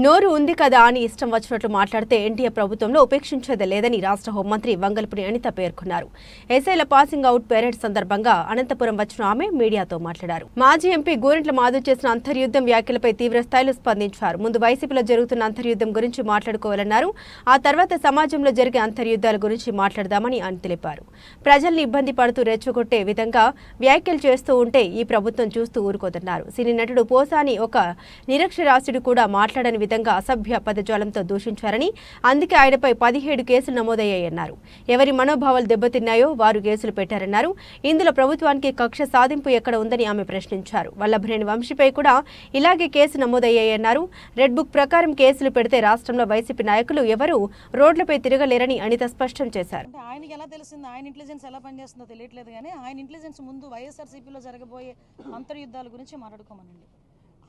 నోరు ఉంది కదా అని ఇష్టం వచ్చినట్లు మాట్లాడితే ఎన్టీఏ ప్రభుత్వంలో ఉపేక్షించేది లేదని రాష్ట్ర హోంమంత్రి వంగల్పూడి అనిత పేర్కొన్నారు. ఎస్ఐల పాసింగ్ అవుట్ పెరేడ్ సందర్భంగా అనంతపురం వచ్చిన ఆమె మీడియాతో మాట్లాడారు. మాజీ ఎంపీ గోరింట్ల మాధవ్ చేసిన అంతర్యుద్ధం వ్యాఖ్యలపై తీవ్ర స్థాయిలో స్పందించారు. ముందు వైసీపీలో జరుగుతున్న అంతర్యుద్ధం గురించి మాట్లాడుకోవాలన్నారు. ఆ తర్వాత సమాజంలో జరిగే అంతర్యుద్ధాల గురించి మాట్లాడదామని ఆయన తెలిపారు. ప్రజల్ని ఇబ్బంది పడుతూ రెచ్చగొట్టే విధంగా వ్యాఖ్యలు చేస్తూ ఉంటే ఈ ప్రభుత్వం చూస్తూ ఊరుకోదన్నారు. సినీ నటుడు పోసాని ఒక నిరక్షరాస్యుడు కూడా మాట్లాడని విధంగా అసభ్య పదజాలంతో దూషించారని, అందుకే ఆయనపై 17 కేసులు నమోదయ్యాయన్నారు. ఎవరి మనోభావాలు దెబ్బతిన్నాయో వారు కేసులు పెట్టారన్నారు. ఇందులో ప్రభుత్వానికి కక్ష సాధింపు ఎక్కడ ఉందని ఆమె ప్రశ్నించారు. వల్లభనేని వంశీపై కూడా ఇలాగే కేసు నమోదయ్యాయన్నారు. రెడ్ బుక్ ప్రకారం కేసులు పెడితే రాష్ట్రంలో వైసీపీ నాయకులు ఎవరూ రోడ్లపై తిరగలేరని అనిత స్పష్టం చేశారు. ఆయనకి ఎలా తెలిసింది, ఆయన ఇంటెలిజెన్స్ ఎలా పనిచేస్తుందో తెలియట్లేదు, కానీ ఆయన ఇంటెలిజెన్స్ ముందు వైఎస్ఆర్సీపీలో జరగబోయే అంతర్యుద్ధాల గురించి మాట్లాడుకోమనండి.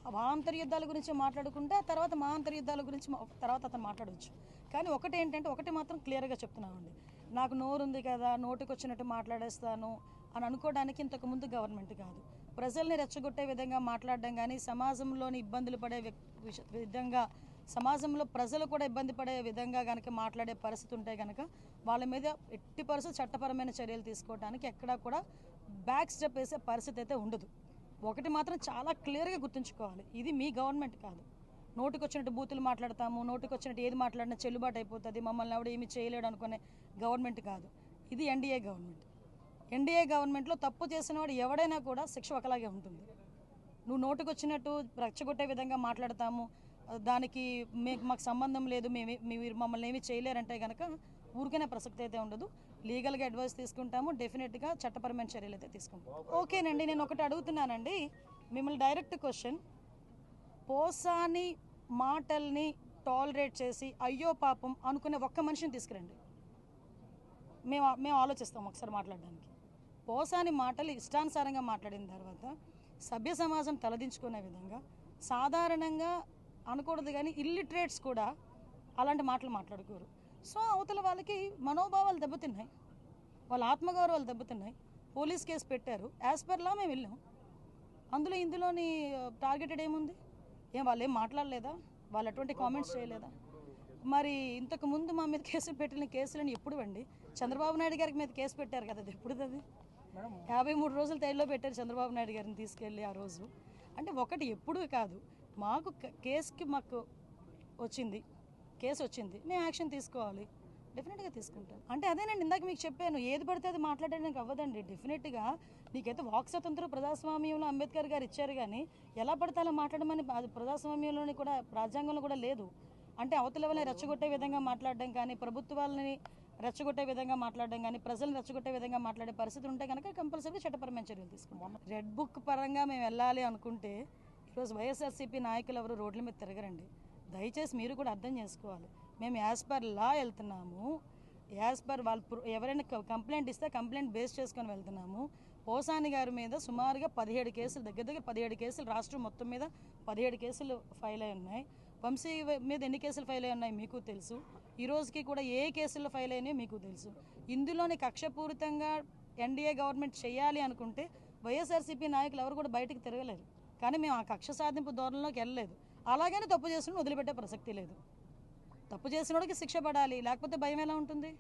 ఆ అంతర్యుద్ధాల గురించి మాట్లాడుకుంటే తర్వాత మా అంతర్యుద్ధాల గురించి తర్వాత అతను మాట్లాడవచ్చు. కానీ ఒకటి మాత్రం క్లియర్గా చెప్తున్నామండి, నాకు నోరుంది కదా నోటికి వచ్చినట్టు మాట్లాడేస్తాను అని అనుకోవడానికి ఇంతకుముందు గవర్నమెంట్ కాదు. ప్రజల్ని రెచ్చగొట్టే విధంగా మాట్లాడడం కానీ, సమాజంలోని ఇబ్బందులు పడే విధంగా, సమాజంలో ప్రజలు కూడా ఇబ్బంది పడే విధంగా కనుక మాట్లాడే పరిస్థితి ఉంటే కనుక వాళ్ళ మీద ఎట్టి పరిస్థితి చట్టపరమైన చర్యలు తీసుకోవడానికి ఎక్కడా కూడా బ్యాక్ స్టెప్ వేసే పరిస్థితి అయితే ఉండదు. ఒకటి మాత్రం చాలా క్లియర్గా గుర్తుంచుకోవాలి, ఇది మీ గవర్నమెంట్ కాదు. నోటికి వచ్చినట్టు బూతులు మాట్లాడతాము, నోటికి వచ్చినట్టు ఏది మాట్లాడినా చెల్లుబాటు అయిపోతుంది, మమ్మల్ని ఎవడు ఏమి చేయలేడు అనుకునే గవర్నమెంట్ కాదు. ఇది ఎన్డీఏ గవర్నమెంట్. ఎన్డీఏ గవర్నమెంట్లో తప్పు చేసిన వాడు ఎవడైనా కూడా శిక్ష ఒకలాగే ఉంటుంది. నువ్వు నోటికి వచ్చినట్టు రెచ్చగొట్టే విధంగా మాట్లాడతాము, దానికి మాకు సంబంధం లేదు, మీరు మమ్మల్ని ఏమి చేయలేరంటే కనుక ఊరికనే ప్రసక్తి అయితే ఉండదు. లీగల్గా అడ్వైస్ తీసుకుంటాము, డెఫినెట్గా చట్టపరమైన చర్యలు అయితే తీసుకుంటాం. ఓకేనండి, నేను ఒకటి అడుగుతున్నానండి మిమ్మల్ని, డైరెక్ట్ క్వశ్చన్. పోసాని మాటల్ని టాలరేట్ చేసి అయ్యో పాపం అనుకునే ఒక్క మనిషిని తీసుకురండి, మేము ఆలోచిస్తాం ఒకసారి మాట్లాడడానికి. పోసాని మాటలు ఇష్టానుసారంగా మాట్లాడిన తర్వాత సభ్య సమాజం తలదించుకునే విధంగా, సాధారణంగా అనకూడదు కానీ ఇల్లిటరేట్స్ కూడా అలాంటి మాటలు మాట్లాడుకోరు. సో అవతల వాళ్ళకి మనోభావాలు దెబ్బతిన్నాయి, వాళ్ళ ఆత్మగౌరవాలు దెబ్బతిన్నాయి. పోలీస్ కేసు పెట్టారు, యాజ్ పర్ లా మేము వెళ్ళాం. ఇందులోని టార్గెటెడ్ ఏముంది? వాళ్ళు ఏం మాట్లాడలేదా? వాళ్ళు అటువంటి కామెంట్స్ చేయలేదా? మరి ఇంతకు ముందు మా మీద కేసులు పెట్టిన కేసులని ఎప్పుడు అండి? చంద్రబాబు నాయుడు గారికి మీద కేసు పెట్టారు కదా, అది ఎప్పుడు? అది 53 రోజులు తైల్లో పెట్టారు చంద్రబాబు నాయుడు గారిని తీసుకెళ్ళి ఆ రోజు. అంటే ఒకటి ఎప్పుడు కాదు, మాకు మాకు కేసు వచ్చింది, మేము యాక్షన్ తీసుకోవాలి, డెఫినెట్గా తీసుకుంటాం. అంటే అదేనండి, ఇందాక మీకు చెప్పాను, ఏది పడితే అది మాట్లాడడానికి అవ్వదండి. డెఫినెట్గా నీకైతే వాక్ స్వతంత్రం ప్రజాస్వామ్యంలో అంబేద్కర్ గారు ఇచ్చారు, కానీ ఎలా పడితే అలా మాట్లాడమని ప్రజాస్వామ్యంలోని కూడా, రాజ్యాంగంలో కూడా లేదు. అంటే అవతల వాళ్ళని రెచ్చగొట్టే విధంగా మాట్లాడడం కానీ, ప్రభుత్వాలని రెచ్చగొట్టే విధంగా మాట్లాడడం కానీ, ప్రజలను రెచ్చగొట్టే విధంగా మాట్లాడే పరిస్థితులు ఉంటే కనుక కంపల్సరీగా చట్టపరమైన చర్యలు తీసుకుంటాం. రెడ్ బుక్ పరంగా మేము వెళ్ళాలి అనుకుంటే ఈరోజు వైఎస్ఆర్సీపీ నాయకులు ఎవరు రోడ్ల మీద తిరగరండి. దయచేసి మీరు కూడా అర్థం చేసుకోవాలి, మేము యాజ్ పర్ లా వెళ్తున్నాము, యాజ్ పర్ వాళ్ళు ఎవరైనా కంప్లైంట్ ఇస్తే కంప్లైంట్ బేస్ చేసుకొని వెళ్తున్నాము. పోసాని గారి మీద సుమారుగా 17 కేసులు, దగ్గర 17 కేసులు, రాష్ట్రం మొత్తం మీద 17 కేసులు ఫైల్ అయి ఉన్నాయి. వంశీ మీద ఎన్ని కేసులు ఫైల్ అయి ఉన్నాయి మీకు తెలుసు. ఈ రోజుకి కూడా ఏ కేసుల్లో ఫైల్ అయినాయో మీకు తెలుసు. ఇందులోని కక్షపూరితంగా ఎన్డీఏ గవర్నమెంట్ చేయాలి అనుకుంటే వైఎస్ఆర్సీపీ నాయకులు ఎవరు కూడా బయటకు తిరగలేరు. కానీ మేము ఆ కక్ష సాధింపు ధోరణిలోకి వెళ్ళలేదు. అలాగని తప్పు చేసిన వదిలిపెట్టే ప్రసక్తి లేదు. తప్పు చేసిన వాడికి శిక్ష పడాలి, లేకపోతే భయం ఎలా ఉంటుంది?